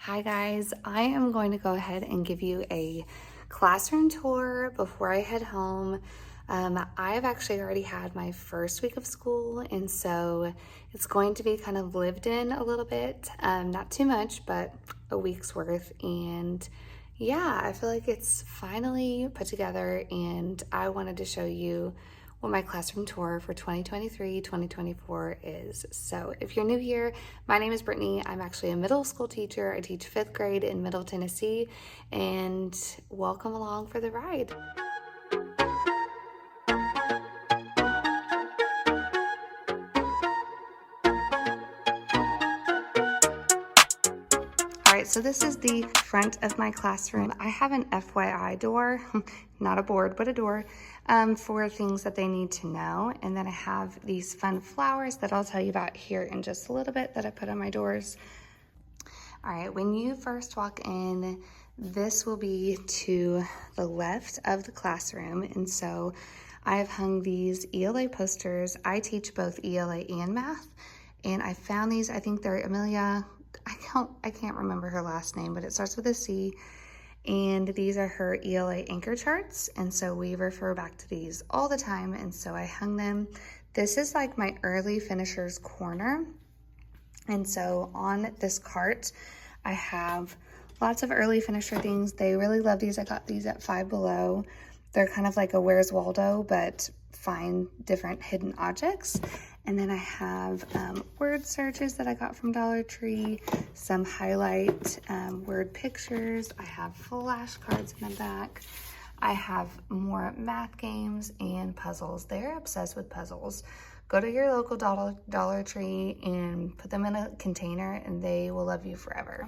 Hi guys, I am going to go ahead and give you a classroom tour before I head home. I've actually already had my first week of school, and so it's going to be kind of lived in a little bit. Not too much, but a week's worth. And yeah, I feel like it's finally put together, and I wanted to show you what my classroom tour for 2023-2024 is. So if you're new here, my name is Brittany. I'm actually a middle school teacher. I teach 5th grade in Middle Tennessee, and welcome along for the ride. All right, so this is the front of my classroom. I have an FYI door, not a board, but a door, for things that they need to know. And then I have these fun flowers that I'll tell you about here in just a little bit that I put on my doors. All right, when you first walk in, this will be to the left of the classroom. And so I've hung these ELA posters. I teach both ELA and math. And I found these, I think they're Amelia, I can't remember her last name, but it starts with a C. And these are her ELA anchor charts. And so we refer back to these all the time. And so I hung them. This is like my early finishers corner. And so on this cart, I have lots of early finisher things. They really love these. I got these at Five Below. They're kind of like a Where's Waldo, but find different hidden objects. And then I have word searches that I got from Dollar Tree, some highlight word pictures. I have flashcards in the back. I have more math games and puzzles. They're obsessed with puzzles. Go to your local Dollar Tree and put them in a container and they will love you forever.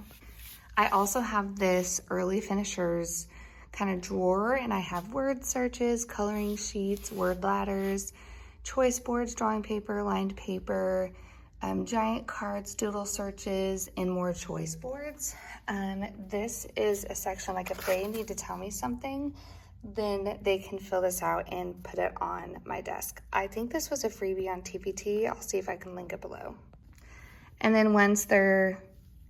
I also have this early finishers kind of drawer, and I have word searches, coloring sheets, word ladders, choice boards, drawing paper, lined paper, giant cards, doodle searches, and more choice boards. This is a section, like if they need to tell me something, then they can fill this out and put it on my desk. I think this was a freebie on TPT. I'll see if I can link it below. And then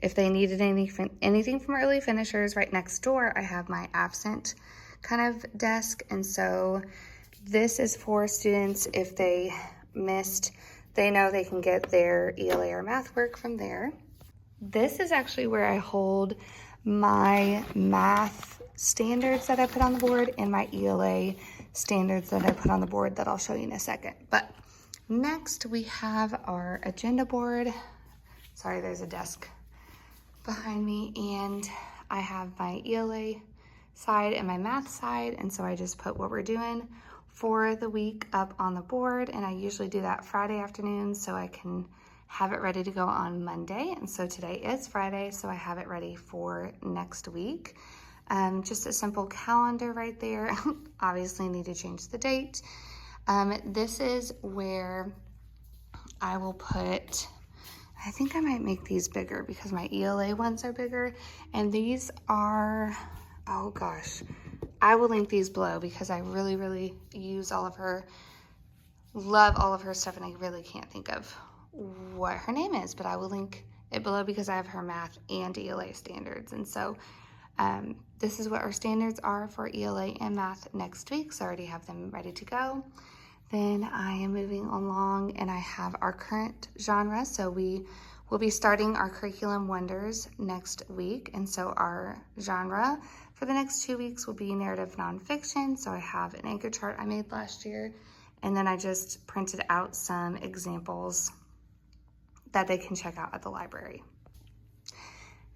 if they needed anything from early finishers, right next door, I have my absent kind of desk. And so this is for students, if they missed, they know they can get their ELA or math work from there. This is actually where I hold my math standards that I put on the board and my ELA standards that I put on the board that I'll show you in a second. But next we have our agenda board. Sorry, there's a desk behind me, and I have my ELA side and my math side, and so I just put what we're doing for the week up on the board, and I usually do that Friday afternoon so I can have it ready to go on Monday. And so today is Friday, so I have it ready for next week. Just a simple calendar right there. Obviously need to change the date. This is where I will put, I think I might make these bigger because my ELA ones are bigger, and these are, oh gosh, I will link these below because I really, really use all of her, love all of her stuff, and I really can't think of what her name is, but I will link it below because I have her math and ELA standards. And so this is what our standards are for ELA and math next week, so I already have them ready to go. Then I am moving along and I have our current genre. So we will be starting our curriculum wonders next week. And so our genre for the next 2 weeks will be narrative nonfiction. So I have an anchor chart I made last year, and then I just printed out some examples that they can check out at the library.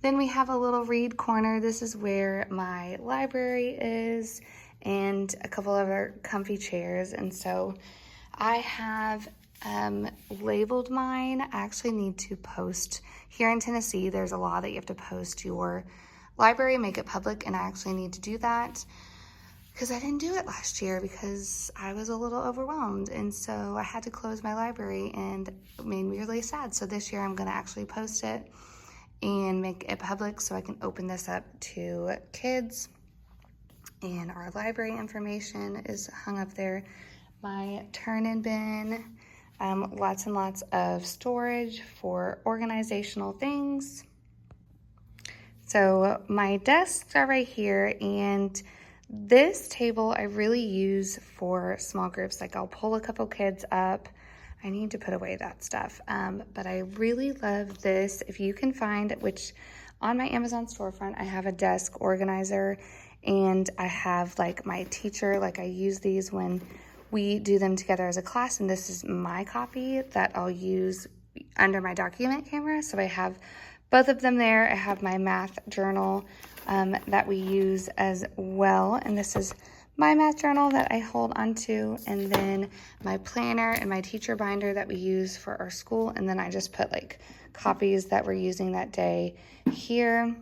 Then we have a little read corner. This is where my library is and a couple of other comfy chairs. And so I have labeled mine. I actually need to post here in Tennessee. There's a law that you have to post your library, make it public, and I actually need to do that because I didn't do it last year because I was a little overwhelmed, and so I had to close my library, and it made me really sad. So this year I'm going to actually post it and make it public so I can open this up to kids. And our library information is hung up there. My turn-in bin, lots and lots of storage for organizational things. So my desks are right here, and this table I really use for small groups. Like I'll pull a couple kids up. I need to put away that stuff. But I really love this. If you can find, which on my Amazon storefront, I have a desk organizer, and I have like my teacher, like I use these when we do them together as a class, and this is my copy that I'll use under my document camera. So I have both of them there. I have my math journal that we use as well, and this is my math journal that I hold onto, and then my planner and my teacher binder that we use for our school, and then I just put like copies that we're using that day here.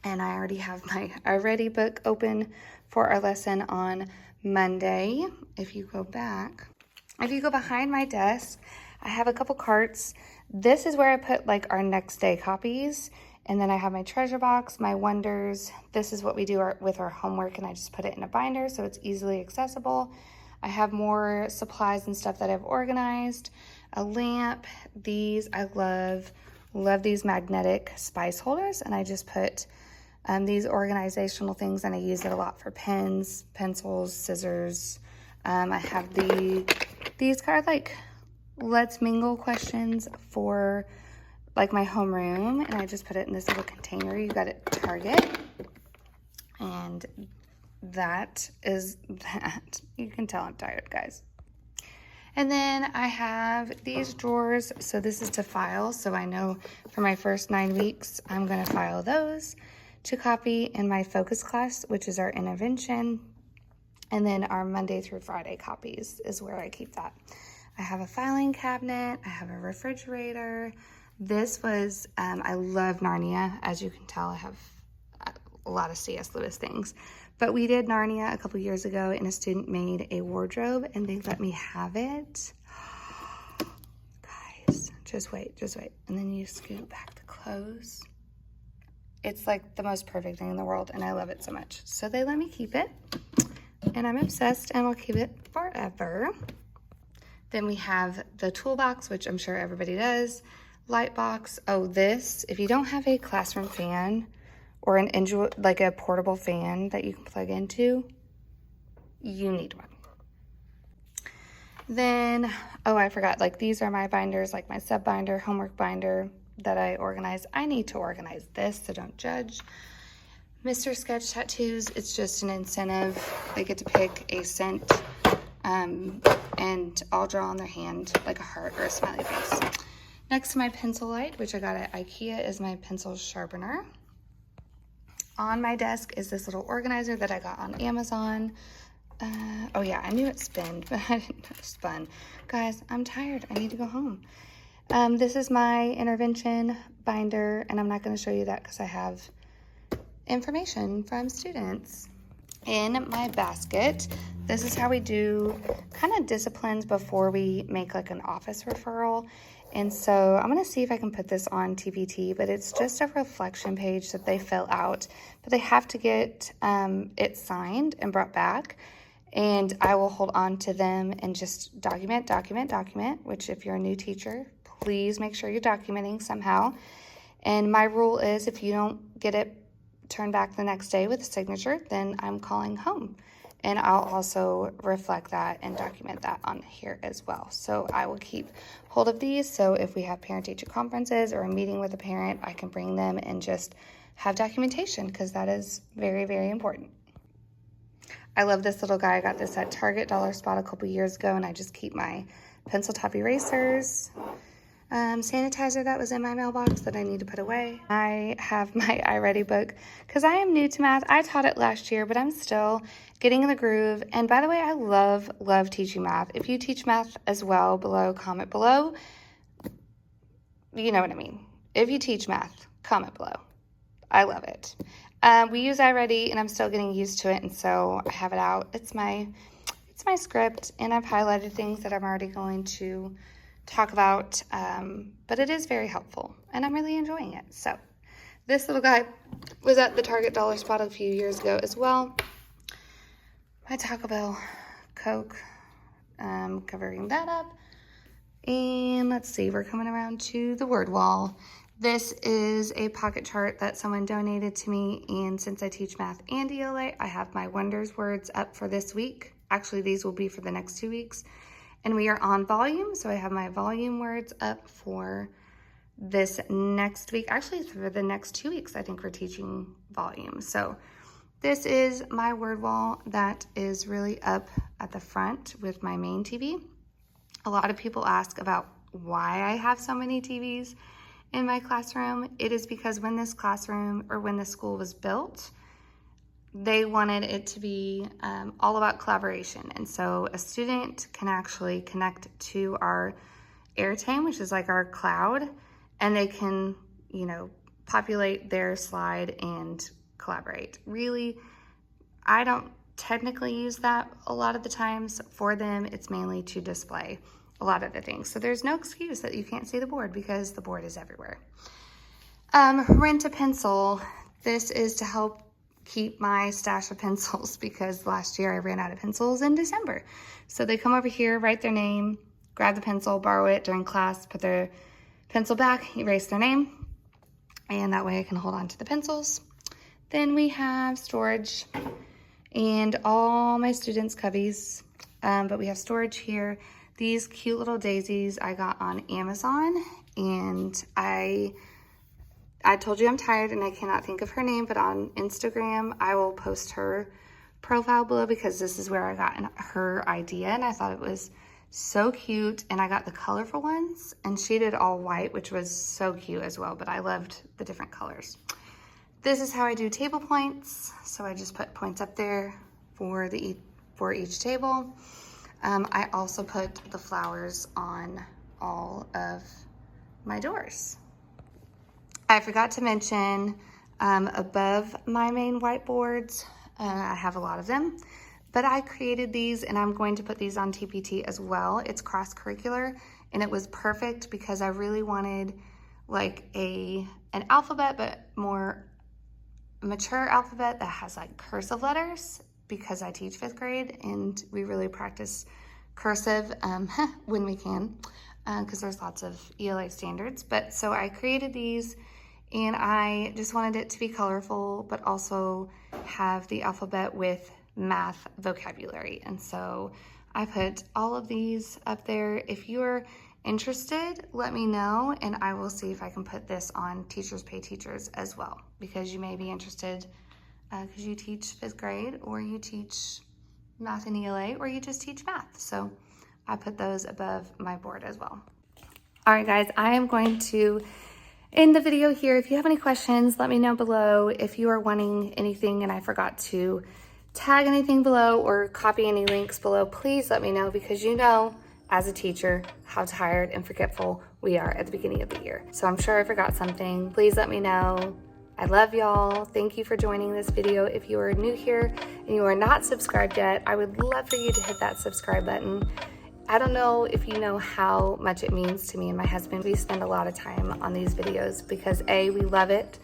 And I already have my already book open for our lesson on Monday. If you go behind my desk, I have a couple carts. This is where I put like our next day copies. And then I have my treasure box, my wonders. This is what we do with our homework, and I just put it in a binder so it's easily accessible. I have more supplies and stuff that I've organized. A lamp. These, I love these magnetic spice holders, and I just put these organizational things, and I use it a lot for pens, pencils, scissors. I have these kind of like let's mingle questions for like my homeroom, and I just put it in this little container you got at Target. And that is that. You can tell I'm tired, guys. And then I have these drawers. So this is to file. So I know for my first 9 weeks, I'm going to file those to copy in my focus class, which is our intervention. And then our Monday through Friday copies is where I keep that. I have a filing cabinet. I have a refrigerator. This was, I love Narnia. As you can tell, I have a lot of C.S. Lewis things. But we did Narnia a couple years ago, and a student made a wardrobe, and they let me have it. Guys, just wait. And then you scoot back the clothes. It's like the most perfect thing in the world, and I love it so much. So they let me keep it, and I'm obsessed, and I'll keep it forever. Then we have the toolbox, which I'm sure everybody does. Light box. Oh, this, if you don't have a classroom fan or like a portable fan that you can plug into, you need one. Then, oh, I forgot, like these are my binders, like my sub binder, homework binder that I organize. I need to organize this, so don't judge. Mr. Sketch Tattoos, it's just an incentive. They get to pick a scent, and I'll draw on their hand like a heart or a smiley face. Next to my pencil light, which I got at IKEA, is my pencil sharpener. On my desk is this little organizer that I got on Amazon. Oh yeah, I knew it spun, but I didn't know it spun. Guys, I'm tired. I need to go home. This is my intervention binder, and I'm not going to show you that because I have information from students. In my basket, this is how we do kind of disciplines before we make like an office referral. And so I'm going to see if I can put this on TPT, but it's just a reflection page that they fill out, but they have to get it signed and brought back. And I will hold on to them and just document, which if you're a new teacher, please make sure you're documenting somehow. And my rule is if you don't get it turned back the next day with a signature, then I'm calling home. And I'll also reflect that and document that on here as well. So I will keep hold of these. So if we have parent-teacher conferences or a meeting with a parent, I can bring them and just have documentation, because that is very, very important. I love this little guy. I got this at Target Dollar Spot a couple years ago, and I just keep my pencil top erasers. Sanitizer that was in my mailbox that I need to put away. I have my iReady book because I am new to math. I taught it last year, but I'm still getting in the groove. And by the way, I love teaching math. If you teach math as well, comment below. You know what I mean. If you teach math, comment below. I love it. We use iReady, and I'm still getting used to it, and so I have it out. It's my script, and I've highlighted things that I'm already going to talk about, but it is very helpful, and I'm really enjoying it. So this little guy was at the Target Dollar Spot a few years ago as well. My Taco Bell Coke, covering that up. And let's see, we're coming around to the word wall. This is a pocket chart that someone donated to me, and since I teach math and ELA, I have my wonders words up for this week. Actually, these will be for the next 2 weeks. And we are on volume, so I have my volume words up for this next week. Actually, for the next 2 weeks, I think we're teaching volume. So this is my word wall that is really up at the front with my main TV. A lot of people ask about why I have so many TVs in my classroom. It is because when this classroom or when the school was built, they wanted it to be all about collaboration. And so a student can actually connect to our Airtime, which is like our cloud, and they can, you know, populate their slide and collaborate. Really, I don't technically use that a lot of the times. For them, it's mainly to display a lot of the things. So there's no excuse that you can't see the board because the board is everywhere. Rent a pencil. This is to help keep my stash of pencils because last year I ran out of pencils in December. So they come over here, write their name, grab the pencil, borrow it during class, put their pencil back, erase their name, and that way I can hold on to the pencils. Then we have storage and all my students' cubbies, but we have storage here. These cute little daisies I got on Amazon, and I told you I'm tired and I cannot think of her name, but on Instagram, I will post her profile below because this is where I got her idea, and I thought it was so cute. And I got the colorful ones, and she did all white, which was so cute as well, but I loved the different colors. This is how I do table points. So I just put points up there for each table. I also put the flowers on all of my doors. I forgot to mention above my main whiteboards, I have a lot of them, but I created these and I'm going to put these on TPT as well. It's cross-curricular and it was perfect because I really wanted like an alphabet, but more mature alphabet that has like cursive letters because I teach 5th grade and we really practice cursive when we can because there's lots of ELA standards. But so I created these and I just wanted it to be colorful, but also have the alphabet with math vocabulary. And so I put all of these up there. If you're interested, let me know, and I will see if I can put this on Teachers Pay Teachers as well, because you may be interested because you teach 5th grade, or you teach math and ELA, or you just teach math. So I put those above my board as well. All right, guys, I am going to end the video here. If you have any questions, let me know below. If you are wanting anything and I forgot to tag anything below or copy any links below, please let me know, because you know, as a teacher, how tired and forgetful we are at the beginning of the year. So I'm sure I forgot something. Please let me know. I love y'all. Thank you for joining this video. If you are new here and you are not subscribed yet, I would love for you to hit that subscribe button. I don't know if you know how much it means to me and my husband. We spend a lot of time on these videos because A, we love it,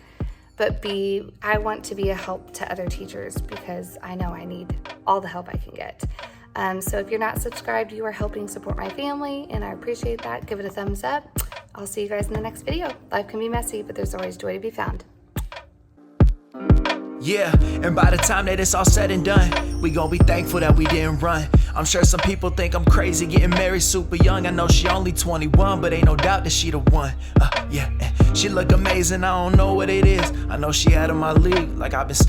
but B, I want to be a help to other teachers because I know I need all the help I can get. So if you're not subscribed, you are helping support my family, and I appreciate that. Give it a thumbs up. I'll see you guys in the next video. Life can be messy, but there's always joy to be found. Yeah, and by the time that it's all said and done, we gon' be thankful that we didn't run. I'm sure some people think I'm crazy getting married super young. I know she only 21, but ain't no doubt that she the one. Yeah, she look amazing, I don't know what it is. I know she out of my league, like I've been